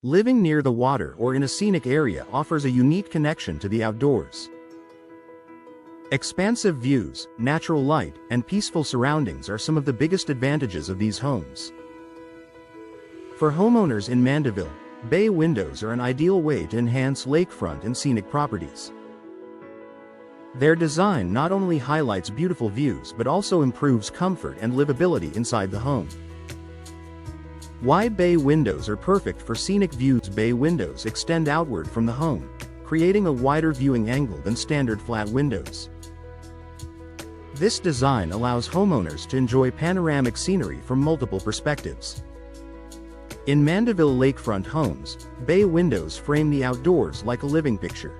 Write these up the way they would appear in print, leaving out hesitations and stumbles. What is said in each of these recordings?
Living near the water or in a scenic area offers a unique connection to the outdoors. Expansive views, natural light, and peaceful surroundings are some of the biggest advantages of these homes. For homeowners in Mandeville, bay windows are an ideal way to enhance lakefront and scenic properties. Their design not only highlights beautiful views but also improves comfort and livability inside the home. Why bay windows are perfect for scenic views? Bay windows extend outward from the home, creating a wider viewing angle than standard flat windows. This design allows homeowners to enjoy panoramic scenery from multiple perspectives. In Mandeville lakefront homes, bay windows frame the outdoors like a living picture.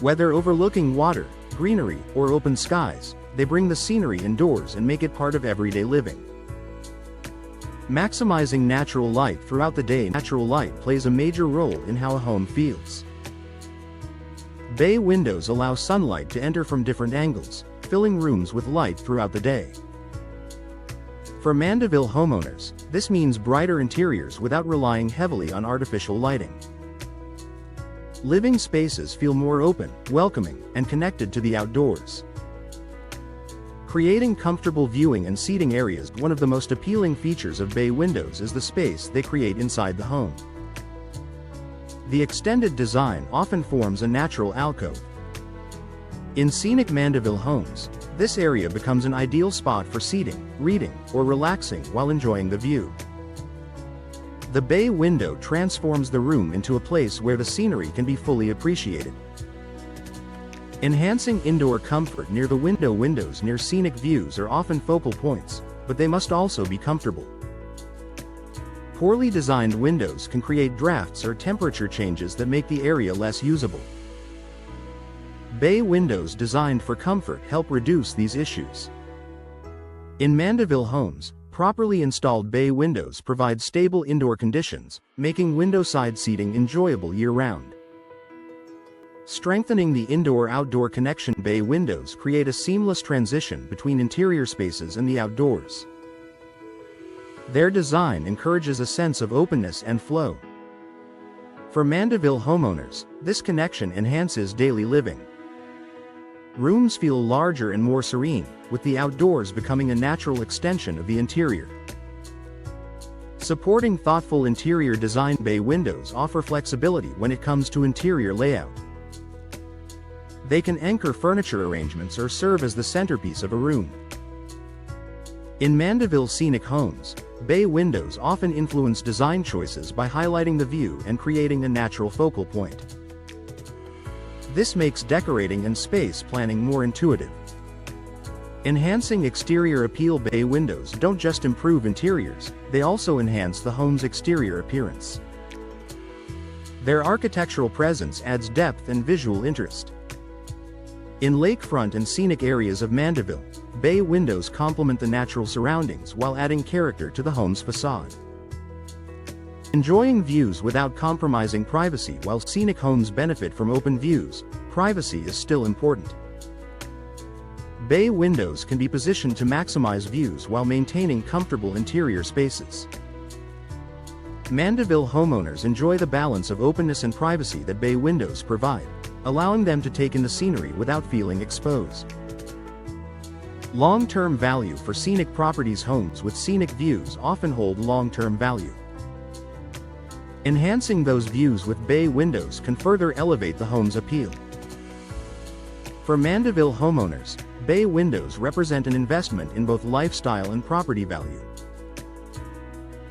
Whether overlooking water, greenery, or open skies, they bring the scenery indoors and make it part of everyday living. Maximizing natural light throughout the day. Natural light plays a major role in how a home feels. Bay windows allow sunlight to enter from different angles, filling rooms with light throughout the day. For Mandeville homeowners, this means brighter interiors without relying heavily on artificial lighting. Living spaces feel more open, welcoming, and connected to the outdoors. Creating comfortable viewing and seating areas. One of the most appealing features of bay windows is the space they create inside the home. The extended design often forms a natural alcove. In scenic Mandeville homes, this area becomes an ideal spot for seating, reading, or relaxing while enjoying the view. The bay window transforms the room into a place where the scenery can be fully appreciated. Enhancing indoor comfort near the window. Windows near scenic views are often focal points, but they must also be comfortable. Poorly designed windows can create drafts or temperature changes that make the area less usable. Bay windows designed for comfort help reduce these issues. In Mandeville homes, properly installed bay windows provide stable indoor conditions, making window-side seating enjoyable year-round. Strengthening the indoor-outdoor connection. Bay windows create a seamless transition between interior spaces and the outdoors. Their design encourages a sense of openness and flow. For Mandeville homeowners, this connection enhances daily living. Rooms feel larger and more serene, with the outdoors becoming a natural extension of the interior. Supporting thoughtful interior design. Bay windows offer flexibility when it comes to interior layout. They can anchor furniture arrangements or serve as the centerpiece of a room. In Mandeville scenic homes, bay windows often influence design choices by highlighting the view and creating a natural focal point. This makes decorating and space planning more intuitive. Enhancing exterior appeal. Bay windows don't just improve interiors, they also enhance the home's exterior appearance. Their architectural presence adds depth and visual interest. In lakefront and scenic areas of Mandeville, bay windows complement the natural surroundings while adding character to the home's facade. Enjoying views without compromising privacy. While scenic homes benefit from open views, privacy is still important. Bay windows can be positioned to maximize views while maintaining comfortable interior spaces. Mandeville homeowners enjoy the balance of openness and privacy that bay windows provide, allowing them to take in the scenery without feeling exposed. Long-term value. For scenic properties. Homes with scenic views often hold long-term value. Enhancing those views with bay windows can further elevate the home's appeal. For Mandeville homeowners, bay windows represent an investment in both lifestyle and property value.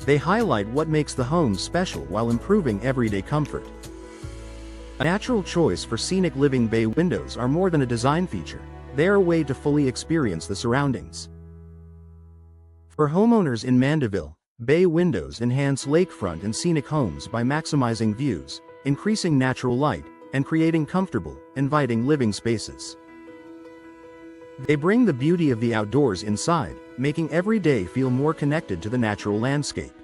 They highlight what makes the home special while improving everyday comfort. A natural choice for scenic living. Bay windows are more than a design feature, they are a way to fully experience the surroundings. For homeowners in Mandeville, bay windows enhance lakefront and scenic homes by maximizing views, increasing natural light, and creating comfortable, inviting living spaces. They bring the beauty of the outdoors inside, making every day feel more connected to the natural landscape.